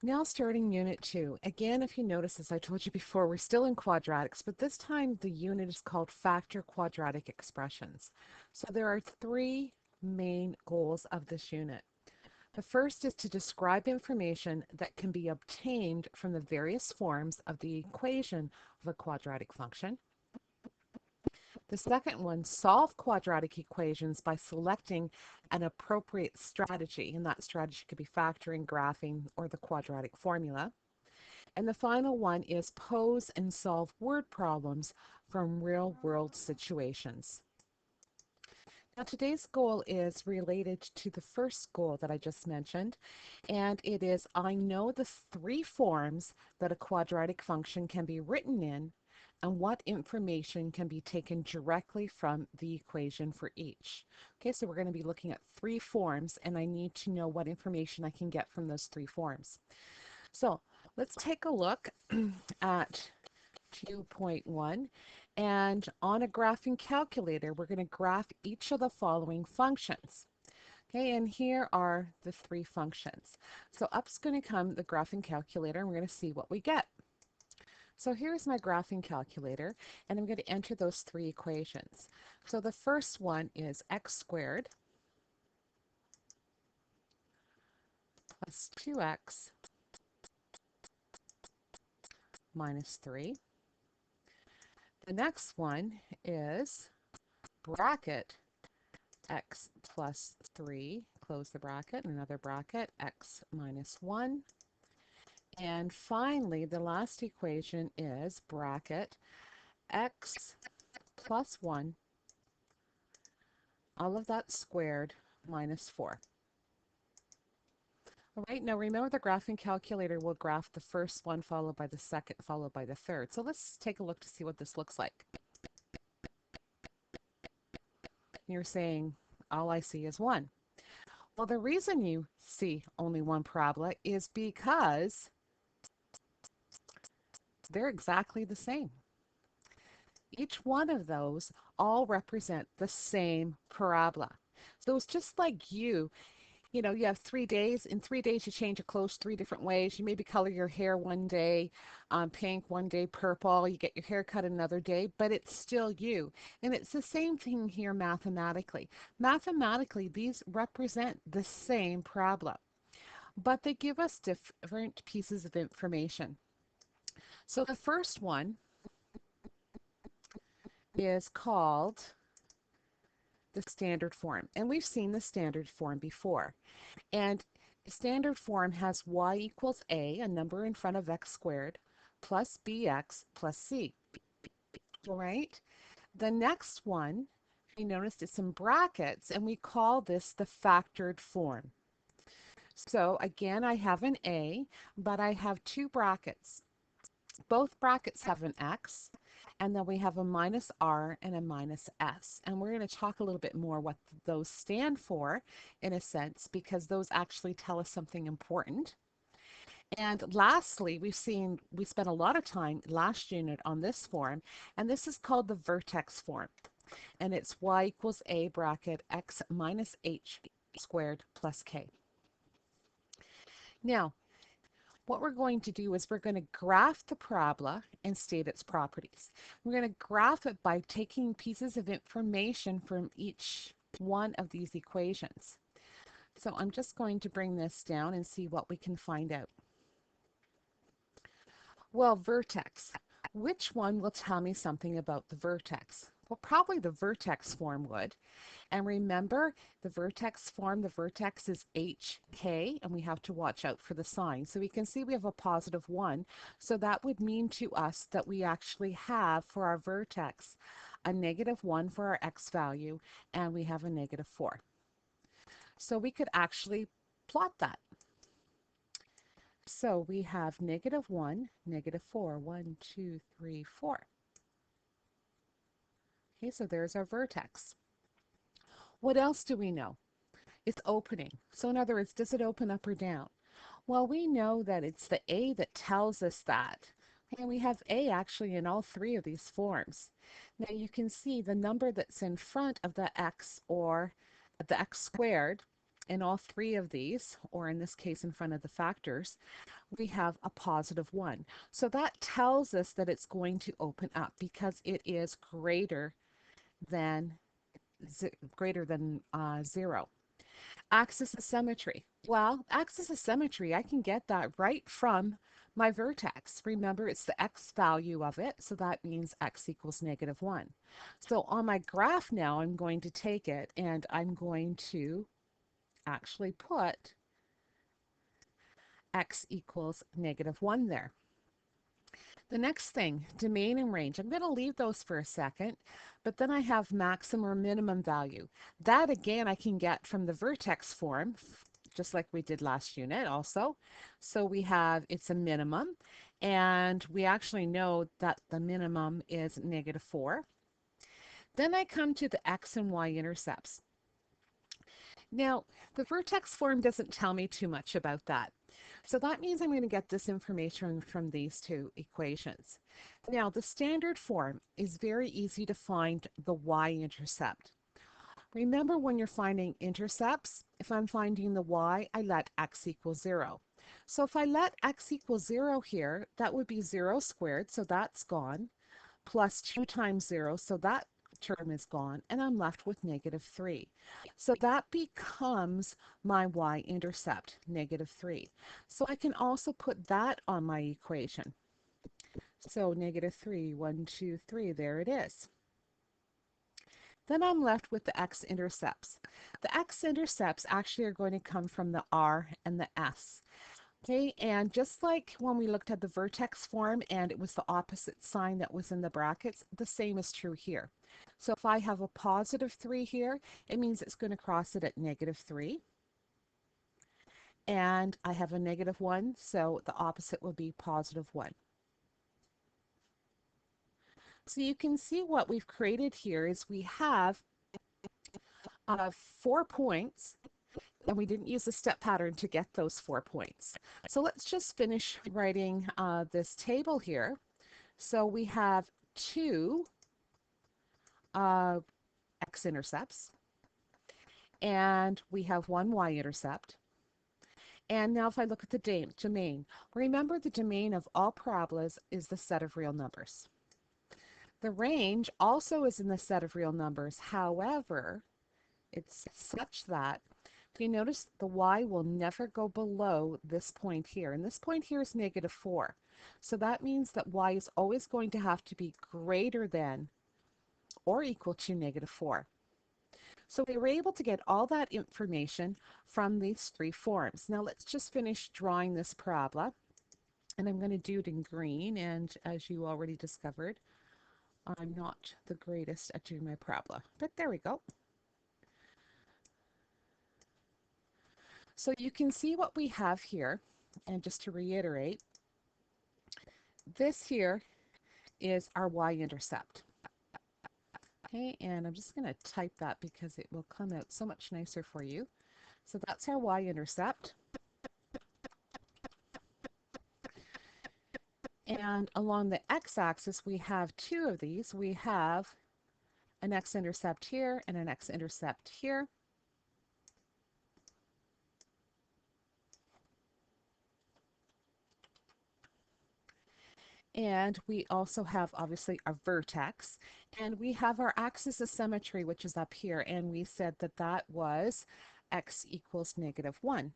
Now starting Unit 2. Again, if you notice, as I told you before, we're still in quadratics, but this time the unit is called Factor Quadratic Expressions. So there are three main goals of this unit. The first is to describe information that can be obtained from the various forms of the equation of a quadratic function. The second one, solve quadratic equations by selecting an appropriate strategy, and that strategy could be factoring, graphing, or the quadratic formula. And the final one is pose and solve word problems from real-world situations. Now today's goal is related to the first goal that I just mentioned, and it is I know the three forms that a quadratic function can be written in and what information can be taken directly from the equation for each. Okay, so we're going to be looking at three forms, and I need to know what information I can get from those three forms. So let's take a look at 2.1. And on a graphing calculator, we're going to graph each of the following functions. Okay, and here are the three functions. So up's going to come the graphing calculator, and we're going to see what we get. So here's my graphing calculator, and I'm going to enter those three equations. So the first one is x squared plus 2x minus 3. The next one is bracket x plus 3, close the bracket, another bracket, x minus 1. And finally, the last equation is bracket x plus 1, all of that squared, minus 4. All right, now remember the graphing calculator will graph the first one followed by the second followed by the third. So let's take a look to see what this looks like. You're saying all I see is 1. Well, the reason you see only one parabola is because they're exactly the same. Each one of those all represent the same parabola. So it's just like you have 3 days. In 3 days, you change your clothes three different ways. You maybe color your hair one day pink, one day purple. You get your hair cut another day, but it's still you. And it's the same thing here mathematically. Mathematically, these represent the same parabola, but they give us different pieces of information. So the first one is called the standard form, and we've seen the standard form before. And standard form has y equals a number in front of x squared, plus bx plus c. All right? The next one, you noticed it's in brackets, and we call this the factored form. So again, I have an a, but I have two brackets. Both brackets have an x, and then we have a minus r and a minus s. And we're going to talk a little bit more what those stand for in a sense, because those actually tell us something important. And lastly, we spent a lot of time last unit on this form, and this is called the vertex form. And it's y equals a bracket x minus h squared plus k. Now, what we're going to do is we're going to graph the parabola and state its properties. We're going to graph it by taking pieces of information from each one of these equations. So I'm just going to bring this down and see what we can find out. Well, vertex. Which one will tell me something about the vertex? Well, probably the vertex form would. And remember, the vertex form, the vertex is HK, and we have to watch out for the sign. So we can see we have a positive 1. So that would mean to us that we actually have, for our vertex, a negative 1 for our x value, and we have a negative 4. So we could actually plot that. So we have negative 1, negative 4, 1, 2, 3, 4. Okay, so there's our vertex. What else do we know? It's opening. So in other words, does it open up or down? Well, we know that it's the A that tells us that. And we have A actually in all three of these forms. Now you can see the number that's in front of the x, or the x squared, in all three of these, or in this case in front of the factors, we have a positive 1. So that tells us that it's going to open up because it is than greater than 0. Axis of symmetry. Well, axis of symmetry, I can get that right from my vertex. Remember, it's the x value of it, so that means x equals -1. So on my graph now, I'm going to take it and I'm going to actually put x equals -1 there. The next thing, domain and range. I'm going to leave those for a second, but then I have maximum or minimum value. That again I can get from the vertex form, just like we did last unit also. So we have it's a minimum, and we actually know that the minimum is -4. Then I come to the x and y intercepts. Now, the vertex form doesn't tell me too much about that. So that means I'm going to get this information from these two equations. Now, the standard form is very easy to find the y-intercept. Remember, when you're finding intercepts, if I'm finding the y, I let x equal 0. So if I let x equal 0 here, that would be 0 squared, so that's gone, plus 2 times 0, so that term is gone, and I'm left with -3. So that becomes my y-intercept, -3. So I can also put that on my equation. So -3, 1, 2, 3, there it is. Then I'm left with the x-intercepts. The x-intercepts actually are going to come from the r and the s. Okay, and just like when we looked at the vertex form and it was the opposite sign that was in the brackets, the same is true here. So if I have a positive 3 here, it means it's going to cross it at -3. And I have a -1, so the opposite will be +1. So you can see what we've created here is we have 4 points, and we didn't use the step pattern to get those 4 points. So let's just finish writing this table here. So we have 2 x-intercepts, and we have 1 y-intercept. And now if I look at the domain, remember the domain of all parabolas is the set of real numbers. The range also is in the set of real numbers. However, it's such that if you notice the y will never go below this point here, and this point here is -4. So that means that y is always going to have to be greater than or equal to -4. So we were able to get all that information from these three forms. Now let's just finish drawing this parabola, and I'm going to do it in green, and as you already discovered, I'm not the greatest at doing my parabola, but there we go. So you can see what we have here, and just to reiterate, this here is our y-intercept. Okay, and I'm just going to type that because it will come out so much nicer for you. So that's our y-intercept. And along the x-axis, we have 2 of these. We have an x-intercept here and an x-intercept here. And we also have, obviously, our vertex. And we have our axis of symmetry, which is up here. And we said that that was x equals -1.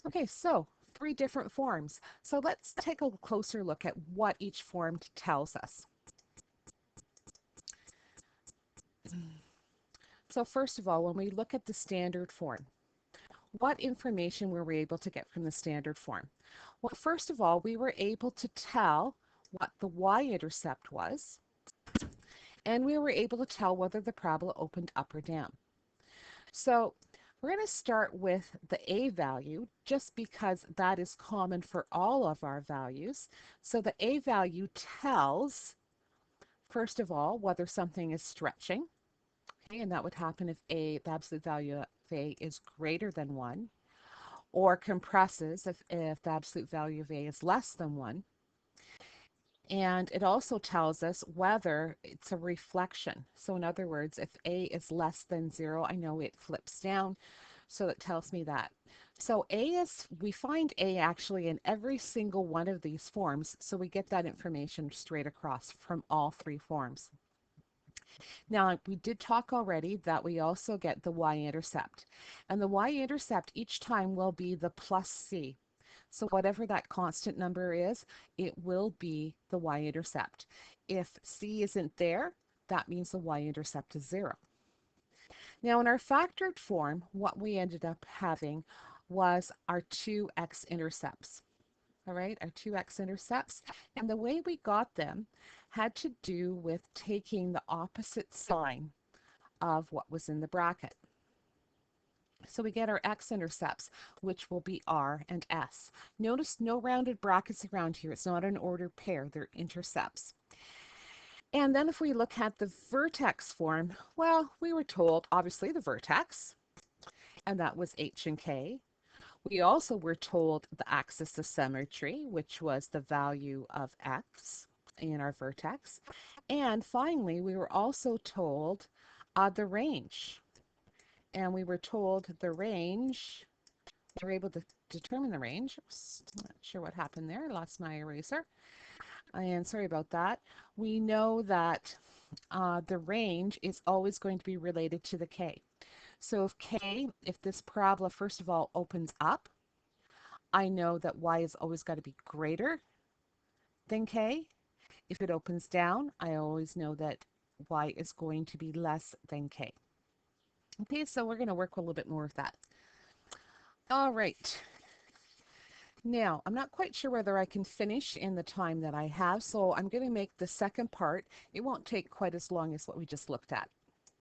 Okay, so 3 different forms. So let's take a closer look at what each form tells us. So first of all, when we look at the standard form, what information were we able to get from the standard form? Well, first of all, we were able to tell what the y-intercept was, and we were able to tell whether the parabola opened up or down. So we're going to start with the a value just because that is common for all of our values. So the a value tells, first of all, whether something is stretching. Okay, and that would happen if the absolute value of a is greater than 1, or compresses if the absolute value of a is less than 1. And it also tells us whether it's a reflection. So in other words, if A is less than 0, I know it flips down. So it tells me that. So we find A actually in every single one of these forms. So we get that information straight across from all three forms. Now, we did talk already that we also get the y-intercept. And the y-intercept each time will be the plus c. So whatever that constant number is, it will be the y-intercept. If c isn't there, that means the y-intercept is 0. Now in our factored form, what we ended up having was our two x-intercepts. All right, our two x-intercepts. And the way we got them had to do with taking the opposite sign of what was in the bracket. So we get our x-intercepts, which will be r and s. Notice no rounded brackets around here. It's not an ordered pair. They're intercepts. And then if we look at the vertex form, well, we were told, obviously, the vertex, and that was h and k. We also were told the axis of symmetry, which was the value of x in our vertex. And finally, we were also told the range. And we were told the range, we were able to determine the range. Not sure what happened there. I lost my eraser. And sorry about that. We know that the range is always going to be related to the k. So if this parabola first of all opens up, I know that y is always got to be greater than k. If it opens down, I always know that y is going to be less than k. Okay, so we're going to work a little bit more with that. All right. Now, I'm not quite sure whether I can finish in the time that I have, so I'm going to make the second part. It won't take quite as long as what we just looked at.